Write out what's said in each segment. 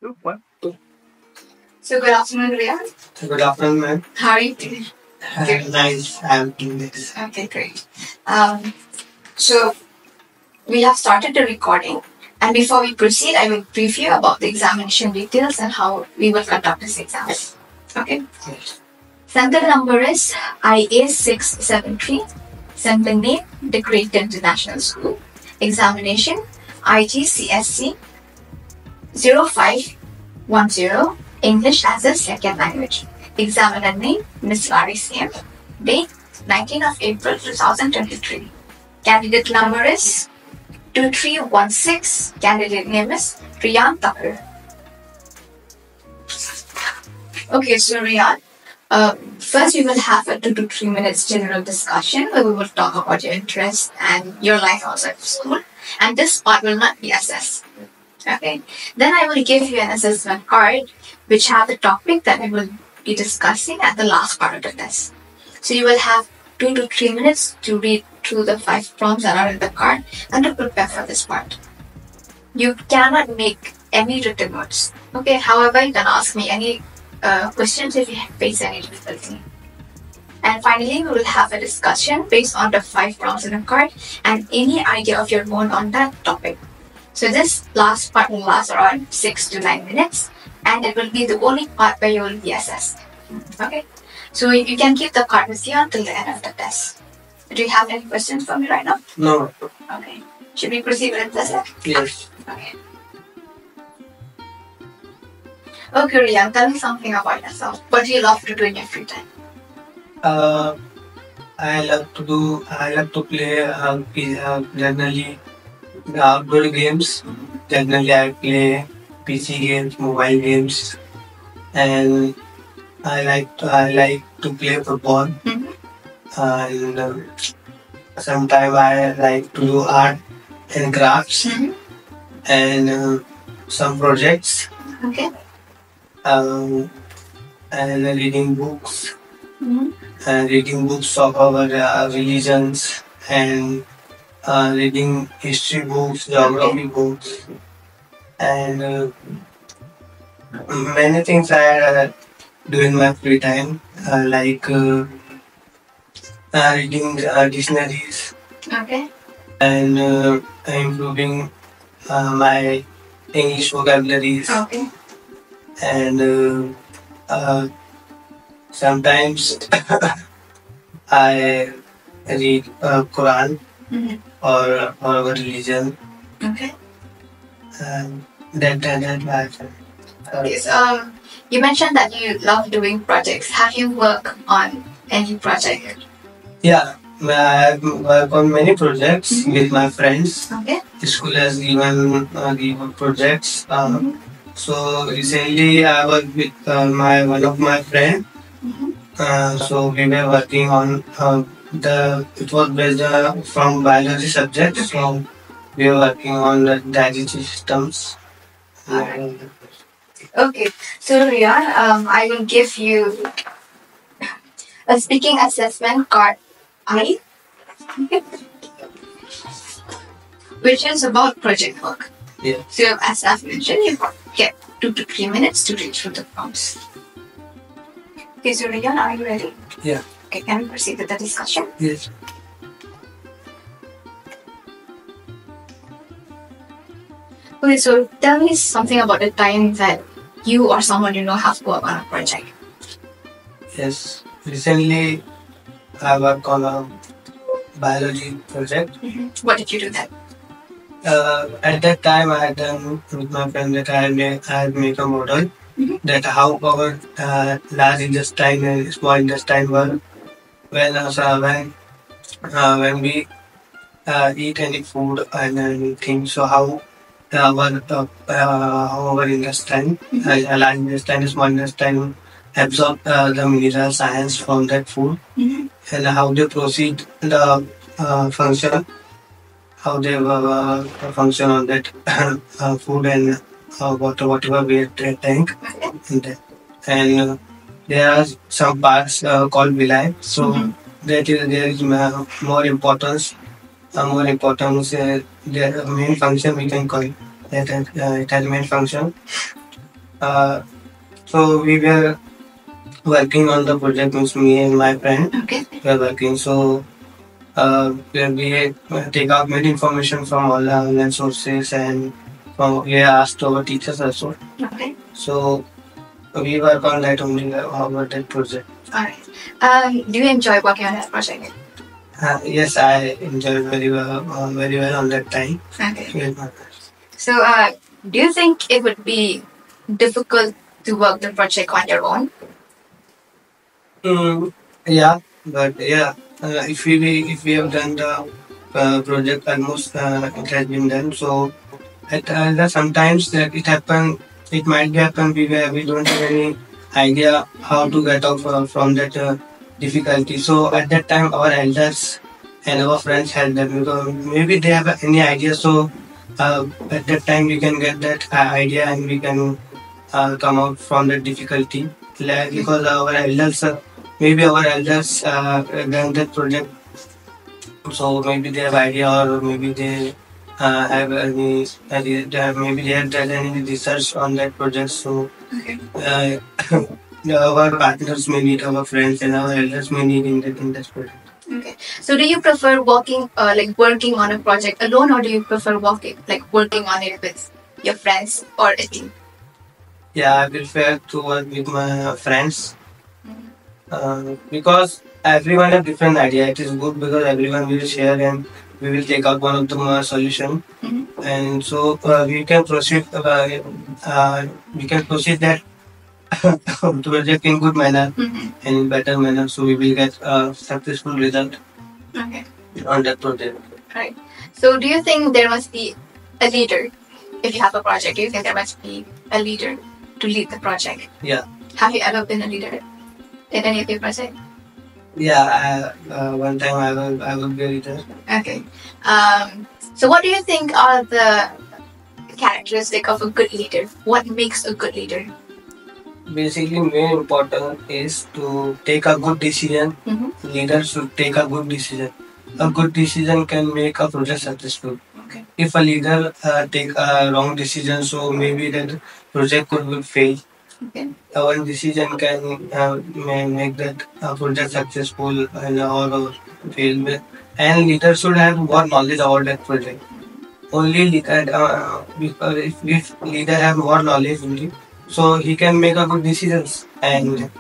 Two, one, two. So good afternoon, Rian. Good afternoon, ma'am. How are you doing? Good. Nice. I'm doing this. Okay, great. So we have started the recording, and before we proceed, I will brief you about the examination details and how we will conduct this exam. Okay. Yes. Center number is IA673. Center name, The Great International School. Examination, IGCSE 0510, English as a second language. Examiner name, Miss Larry CM. Date, 19th of April 2023. Candidate number is 2316. Candidate name is Riyan Tucker. Okay, so Riyan, first we will have a 2 to 3 minutes general discussion where we will talk about your interests and your life outside of school. And this part will not be assessed. Okay. Then I will give you an assessment card which have the topic that we will be discussing at the last part of the test. So you will have 2 to 3 minutes to read through the 5 prompts that are in the card and to prepare for this part. You cannot make any written notes. Okay. However, you can ask me any questions if you face any difficulty. And finally, we will have a discussion based on the 5 prompts in the card and any idea of your own on that topic. So this last part will last around 6 to 9 minutes, and it will be the only part where you will be assessed. Okay? So you can keep the card with you until the end of the test. Do you have any questions for me right now? No. Okay. Should we proceed with the test? Yes. Okay. Okay, Riyan, tell me something about yourself. What do you love to do in your free time? I love to play generally outdoor games. Generally, I play PC games, mobile games, and I like to play football. And sometimes I like to do art and crafts and some projects. Okay. And reading books. Reading books of our religions and reading history books, geography books, and many things I do in my free time, like reading dictionaries. Okay. And improving my English vocabularies. Okay. And sometimes I read Quran or our religion. Okay. That. Okay, so you mentioned that you love doing projects. Have you worked on any project? Yeah, I have worked on many projects with my friends. Okay. The school has given projects. So recently I was with one of my friends. So we were working on it was based from biology subject. So we were working on the digestive systems. Okay, so Riyan, I will give you a speaking assessment card I, which is about project work. Yeah. So as I've mentioned, you get 2 to 3 minutes to read through the prompts. Okay, so Riyan, are you ready? Yeah. Okay, can we proceed with the discussion? Yes. Okay, so tell me something about the time that you or someone you know have to work on a project. Yes. Recently, I worked on a biology project. What did you do then? At that time, I had done with my friend that I had made a model that how our large intestine and small intestine work when we eat any food and anything. So how our intestine, large intestine, small intestine absorb the mineral ions from that food, and how they proceed the function, how they function on that food and whatever we tank in that. And there are some parts called villi. So there is more importance. Their main function we can call it. It has main function. Uh, so we were working on the project, means me and my friend. Okay. We are working. So we take out many information from all the online sources, and we asked our teachers also. Okay. So we work on that only about that project. Alright. Do you enjoy working on that project? Yes, I enjoyed very well on that time. Okay. So, do you think it would be difficult to work the project on your own? Yeah, but yeah, if we have done the project almost, it has been done. So sometimes that it might happen we don't have any idea how to get out from that difficulty. So at that time, our elders and our friends help them because maybe they have any idea. So at that time, we can get that idea and we can come out from that difficulty. Because maybe our elders done that project, so maybe they have idea, or maybe they have maybe they have done any research on that project. So uh, our partners may need our friends, and our elders may need in that project. Okay. So, do you prefer working on a project alone, or do you prefer working on it with your friends or a team? Yeah, I prefer to work with my friends because everyone have different idea. It is good because everyone will share and we will take out one of the solution, and so we can proceed that project in good manner and in better manner, so we will get a successful result. Okay. On that project. Right. So, do you think there must be a leader if you have a project? Do you think there must be a leader to lead the project? Yeah. Have you ever been a leader in any of your projects? Yeah, one time I will be a leader. Okay. So, what do you think are the characteristic of a good leader? What makes a good leader? Basically, main important is to take a good decision. Leader should take a good decision. A good decision can make a project successful. Okay. If a leader take a wrong decision, so maybe that project will fail. Okay. One decision can make that project successful and or fail. And leader should have more knowledge about that project. Only because if leader have more knowledge only, so he can make a good decisions, and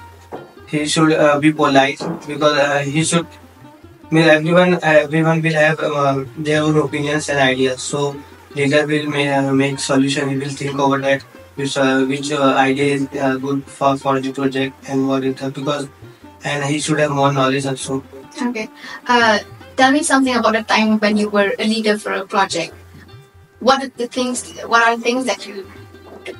he should be polite because he should. I mean, everyone will have their own opinions and ideas. So leader will make solution. He will think over that which idea is good for the project and what it because, and he should have more knowledge also. Okay. Tell me something about a time when you were a leader for a project. What are the things that you do?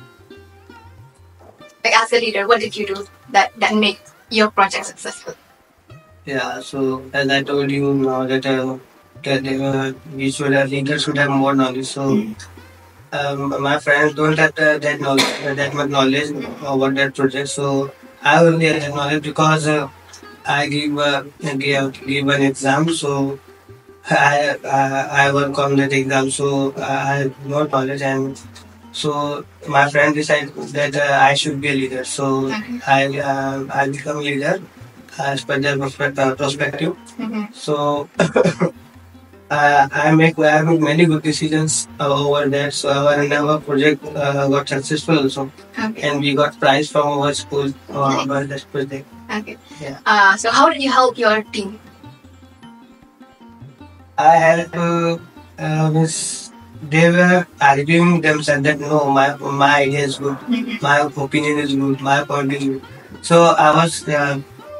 Like as a leader, what did you do that made your project successful? Yeah, so as I told you now that leaders should have more knowledge. So my friends don't have that much knowledge about that project. So I only have that knowledge because I give an exam. So I work on that exam. So I have more knowledge, and so my friend decided that I should be a leader. So I become a leader as per their perspective. So I make many good decisions over there. So our project got successful also, and we got prize from our school about this project. Okay. Yeah. So how did you help your team? I help they were arguing themselves that no, my idea is good, my opinion is good, my point is good. So I was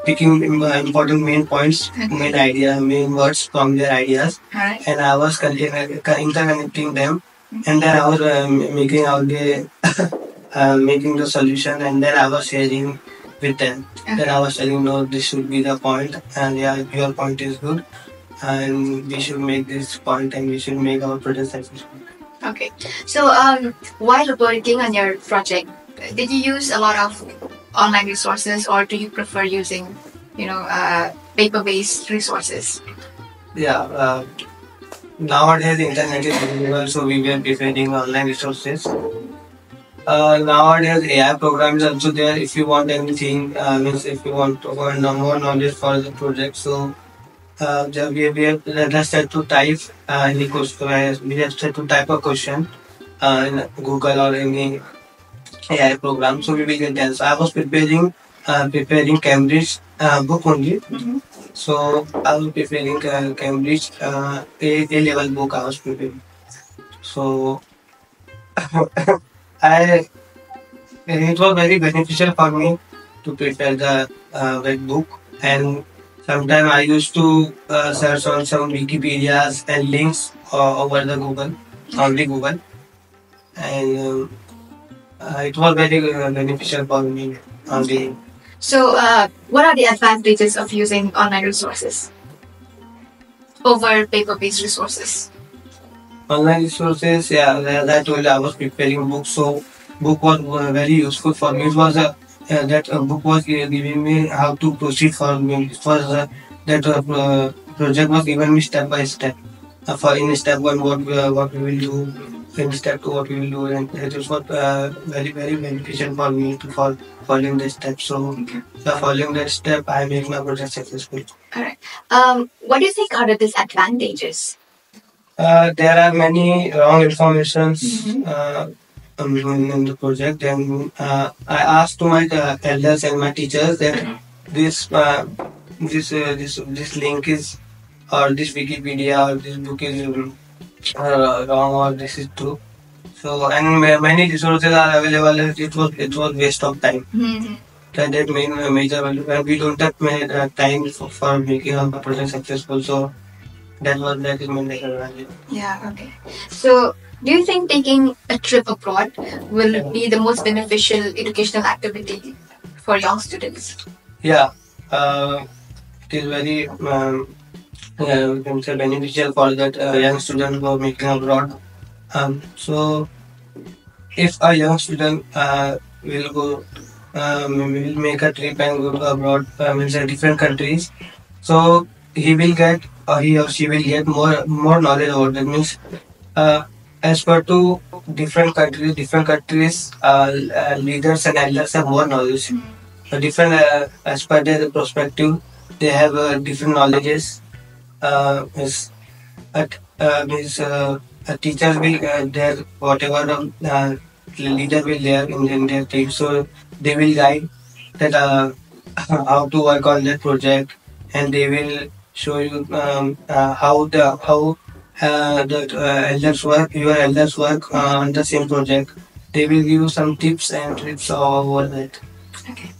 picking important main points, main idea, main words from their ideas, and I was interconnecting them, and then I was making out the making the solution, and then I was sharing with them. Then I was telling, no, this should be the point, and yeah, your point is good, and we should make this point, and we should make our project successful. Okay. So while working on your project, did you use a lot of online resources, or do you prefer using, paper-based resources? Yeah. Nowadays, the internet is available, so we were preferring online resources. Nowadays, AI programs also there. If you want anything, means if you want to earn more knowledge for the project, so we have just have to type any question. We just have to type a question in Google or any AI program, so we will get answer. I was preparing Cambridge book only. So I was preparing Cambridge A level book. I was preparing. So I it was very beneficial for me to prepare the that book, and sometimes I used to search on some Wikipedias and links over the Google, on the Google, and it was very beneficial for me on the. So, what are the advantages of using online resources over paper-based resources? Online resources, yeah, as I told you, I was preparing books, so book was very useful for me. It was that book was giving me how to proceed for me. It was that project was giving me step by step. For in step one, what we will do, in step two, what we will do, and it was what very beneficial for me to following the steps. So, following that step, I make my project successful. All right. What do you think are the disadvantages? There are many wrong informations in the project, and I asked to my elders and my teachers that this this link is or this Wikipedia or this book is wrong or this is true. So and many resources are available. It was waste of time. That main major value, and we don't have time for making our project successful. So that is my disadvantage. Yeah, okay. So, do you think taking a trip abroad will be the most beneficial educational activity for young students? Yeah, it is very we can say beneficial for that young student who are making abroad. So if a young student will go, will make a trip and go abroad, means different countries, so he will get or he or she will get more knowledge about that. Means as per to different countries, leaders and elders have more knowledge. Different as per their perspective, they have different knowledges. Is means a teacher will their whatever leader will there in their team, so they will guide that how to work on that project, and they will show you how the elders work, your elders work on the same project. They will give you some tips and tricks over that. Okay.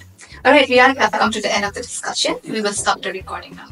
All right, we have come to the end of the discussion. We will stop the recording now.